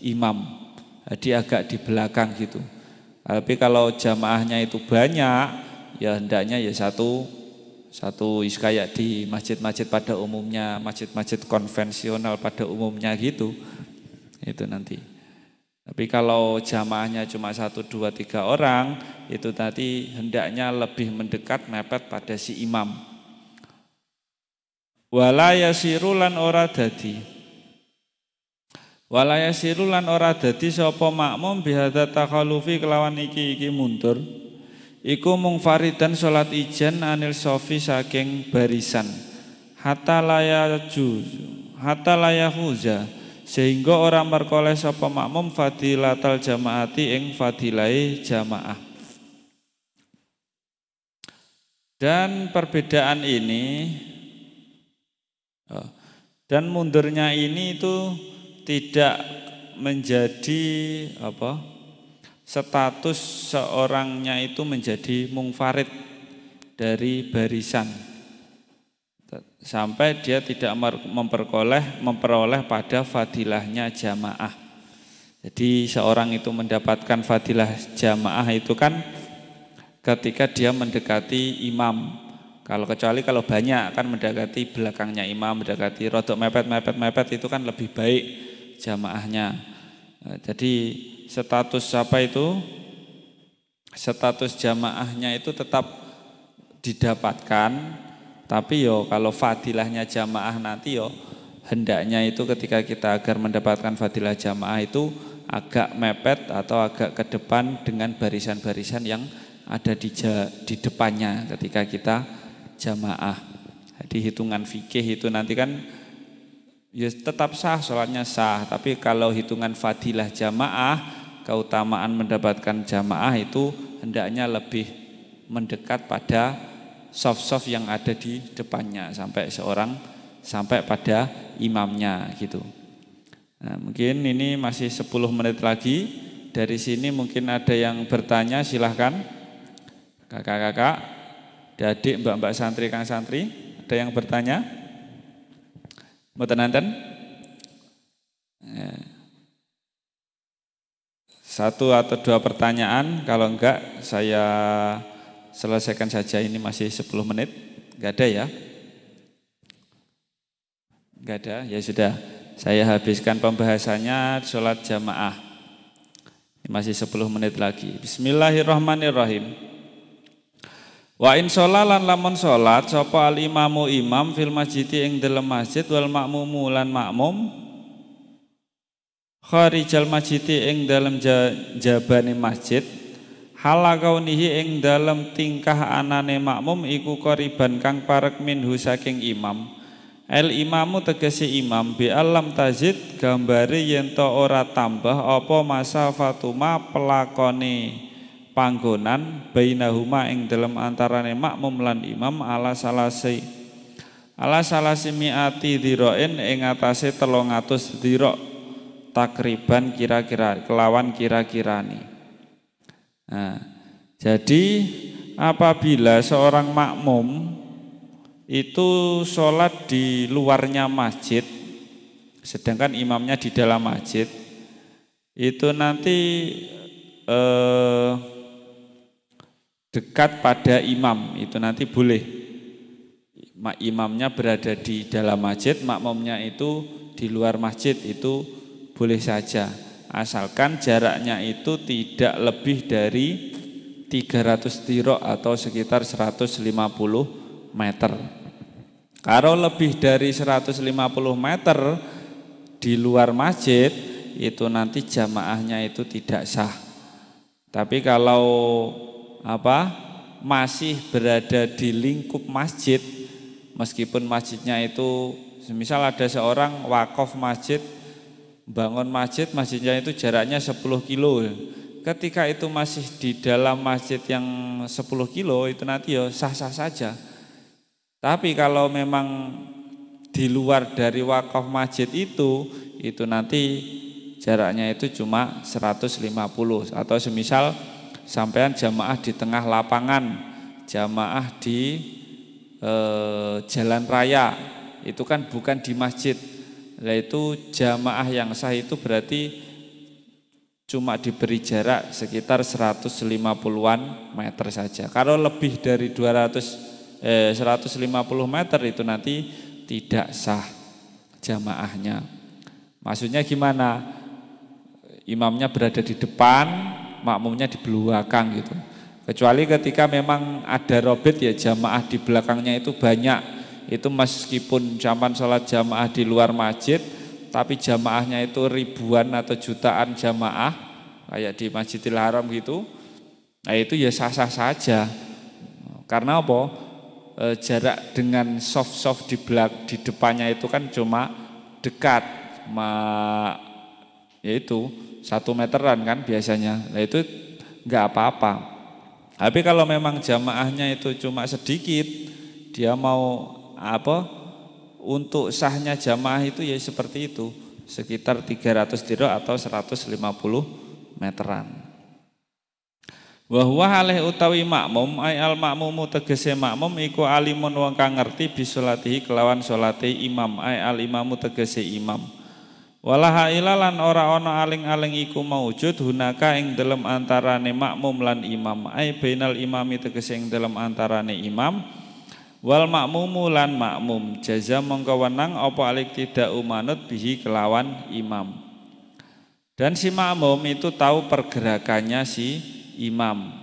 imam. Jadi agak di belakang gitu. Tapi kalau jamaahnya itu banyak, ya hendaknya ya satu kayak di masjid-masjid pada umumnya, masjid-masjid konvensional pada umumnya gitu. Itu nanti. Tapi kalau jamaahnya cuma 1, 2, 3 orang, itu tadi hendaknya lebih mendekat mepet pada si imam. Wala yasiru lan ora dadi. Wala yasiru lan ora dadi sapa makmum bihadza takhalufi kelawan iki mundur. Iku mung faridan salat ijen anil sofi saking barisan. Hatta layahuza sehingga orang merkoleh sapa makmum fadilatal jamaati ing fadilai jamaah. Dan perbedaan ini dan mundurnya ini itu tidak menjadi status seorangnya itu menjadi mungfarid dari barisan sampai dia tidak memperoleh pada fadilahnya jamaah. Jadi seorang itu mendapatkan fadilah jamaah itu kan ketika dia mendekati imam. Kalau banyak kan mendekati belakangnya imam, mendekati rodok mepet itu kan lebih baik jamaahnya. Jadi status jamaahnya itu tetap didapatkan, tapi kalau fadilahnya jamaah nanti hendaknya itu ketika kita agar mendapatkan fadilah jamaah itu agak mepet atau agak ke depan dengan barisan-barisan yang ada di depannya ketika kita jamaah. Jadi hitungan fikih itu nanti kan ya tetap sah, sholatnya sah. Tapi kalau hitungan fadilah jamaah, keutamaan mendapatkan jamaah itu hendaknya lebih mendekat pada soft yang ada di depannya sampai pada imamnya gitu. Nah, mungkin ini masih 10 menit lagi. Dari sini mungkin ada yang bertanya, silahkan. Kakak-kakak, adik, mbak-mbak santri, kang santri, ada yang bertanya? Mboten nanten? 1 atau 2 pertanyaan, kalau enggak saya selesaikan saja, ini masih 10 menit. Enggak ada ya? Enggak ada, ya sudah. Saya habiskan pembahasannya sholat jamaah. Ini masih 10 menit lagi. Bismillahirrahmanirrahim. Wa in sholalan lamun sholat sapa al imamu imam fil masjidi ing dalam masjid wal makmumu lan makmum kharijal masjidi ing dalam jabane masjid hala kaunihi ing dalam tingkah anane makmum iku qariban kang parek minhu saking imam. El imamu tegese imam bi alam tazid gambare yen to ora tambah apa masafatuma pelakone panggonan bainahuma ing dalam antarane makmum lan imam ala salasi mi'ati dhirain ing atase 300 dhira takriban kira-kira kelawan kira-kirane. Nah, jadi apabila seorang makmum itu sholat di luarnya masjid sedangkan imamnya di dalam masjid, itu nanti dekat pada imam itu nanti boleh. Imamnya berada di dalam masjid, makmumnya itu di luar masjid, itu boleh saja asalkan jaraknya itu tidak lebih dari 300 dhira atau sekitar 150 meter. Kalau lebih dari 150 meter di luar masjid itu nanti jamaahnya itu tidak sah. Tapi kalau masih berada di lingkup masjid, meskipun masjidnya itu misal ada seorang wakaf masjid, bangun masjid, masjidnya itu jaraknya 10 kilo. Ketika itu masih di dalam masjid yang 10 kilo itu nanti sah-sah saja. Tapi kalau memang di luar dari wakaf masjid itu nanti jaraknya itu cuma 150 atau semisal sampean jamaah di tengah lapangan, jamaah di jalan raya, itu kan bukan di masjid. Nah itu jamaah yang sah itu berarti cuma diberi jarak sekitar 150-an meter saja. Kalau lebih dari 150 meter itu nanti tidak sah jamaahnya. Maksudnya gimana? Imamnya berada di depan, makmumnya di belakang gitu. Kecuali ketika memang ada robit ya, jamaah di belakangnya itu banyak. Itu meskipun zaman sholat jamaah di luar masjid, tapi jamaahnya itu ribuan atau jutaan jamaah, kayak di Masjidil Haram gitu. Nah itu ya sah-sah saja. Karena apa? Jarak dengan soft di depannya itu kan cuma dekat, yaitu 1 meteran kan biasanya. Nah itu enggak apa-apa. Tapi kalau memang jamaahnya itu cuma sedikit, dia mau untuk sahnya jamaah itu ya seperti itu, sekitar 300 dirham atau 150 meteran. Wa huwa halih utawi makmum ay al makmumu tegese makmum iku alimun wong kang ngerti bisolatihi kelawan salate imam ay al imamu tegese imam. Walaha ilalan ora ana aling-aling iku maujud hunaka ing dalem antarane makmum lan imam ay bainal imami tegese ing dalem antarane imam wal makmumu lan makmum jaza mongko wenang apa alik tidak umanut bihi kelawan imam. Dan si makmum itu tahu pergerakannya si imam.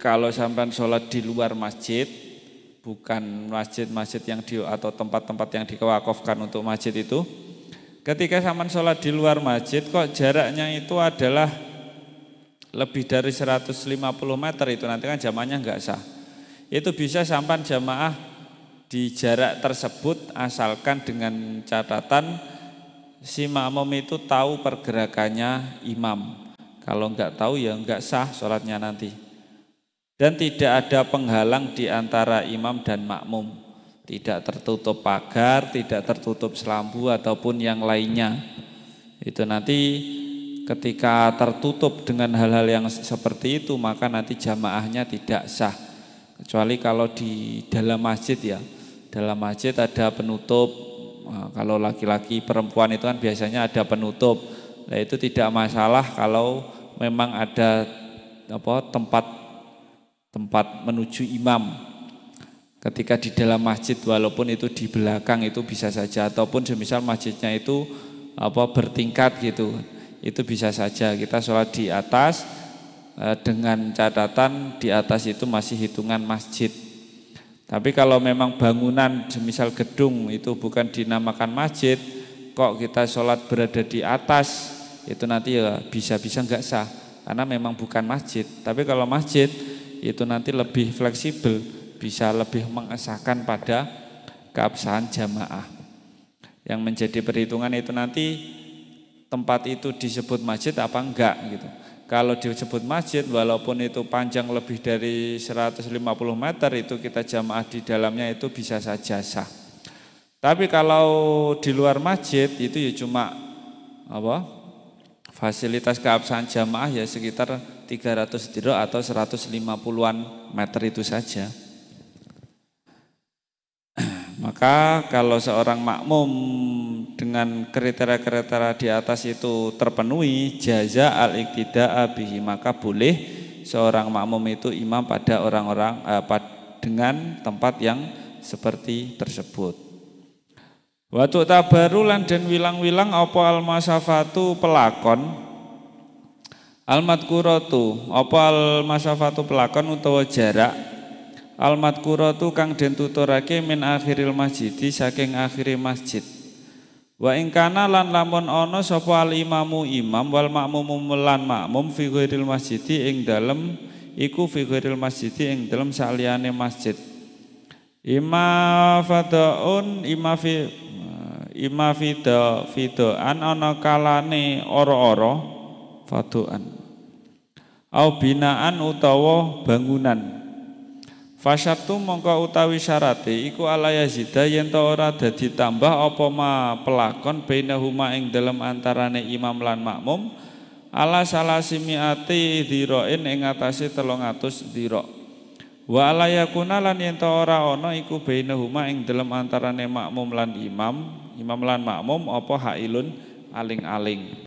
Kalau sampai sholat di luar masjid, bukan masjid-masjid yang atau tempat-tempat yang diwakafkan untuk masjid itu, ketika sampai sholat di luar masjid kok jaraknya itu adalah lebih dari 150 meter, itu nanti kan jamaahnya enggak sah. Itu bisa sampai jamaah di jarak tersebut asalkan dengan catatan si makmum itu tahu pergerakannya imam. Kalau enggak tahu ya enggak sah sholatnya nanti. Dan tidak ada penghalang di antara imam dan makmum. Tidak tertutup pagar, tidak tertutup selambu ataupun yang lainnya. Itu nanti ketika tertutup dengan hal-hal yang seperti itu maka nanti jamaahnya tidak sah. Kecuali kalau di dalam masjid ya. Dalam masjid ada penutup. Nah, kalau laki-laki perempuan itu kan biasanya ada penutup. Nah, itu tidak masalah kalau memang ada tempat menuju imam. Ketika di dalam masjid walaupun itu di belakang itu bisa saja, ataupun semisal masjidnya itu bertingkat gitu. Itu bisa saja kita sholat di atas dengan catatan di atas itu masih hitungan masjid. Tapi kalau memang bangunan semisal gedung itu bukan dinamakan masjid, kok kita sholat berada di atas, itu nanti ya bisa-bisa enggak sah karena memang bukan masjid. Tapi kalau masjid itu nanti lebih fleksibel, bisa lebih mengesahkan pada keabsahan jamaah. Yang menjadi perhitungan itu nanti tempat itu disebut masjid apa enggak gitu. Kalau disebut masjid walaupun itu panjang lebih dari 150 meter itu kita jamaah di dalamnya itu bisa saja sah. Tapi kalau di luar masjid itu ya cuma fasilitas keabsahan jamaah ya sekitar 300 dirham atau 150-an meter itu saja. Maka kalau seorang makmum dengan kriteria-kriteria di atas itu terpenuhi, jaza al-iqtida'a bihi, maka boleh seorang makmum itu imam pada orang-orang dengan tempat yang seperti tersebut. Wa tu'tabarulan dan wilang-wilang apa al-masafatu pelakon, al-madkuratu apa al-masafatu pelakon utawa jarak, al-madkuratu kang den tuturake min akhiril masjidi saking akhiri masjid. Wa ing kana lan lamun ana sapa al-imamu imam wal makmumu lan makmum fi ghairil masjidi ing dalem iku fi ghairil masjidi ing dalem saliyane masjid. Ima fidoan ana kalane ora-ora fadoan. Au binaan utawa bangunan. Fasyatu mongko utawi syarate iku ala yazida yen ta ora dadi tambah apa ma pelakon bainahuma ing dalem antarane imam lan makmum ala salasimiati dhirain ing atase 300 dhira. Wa ala yakuna lan yen ta ora ana iku bainahuma ing dalem antarane makmum lan imam lan makmum apa hailun aling-aling.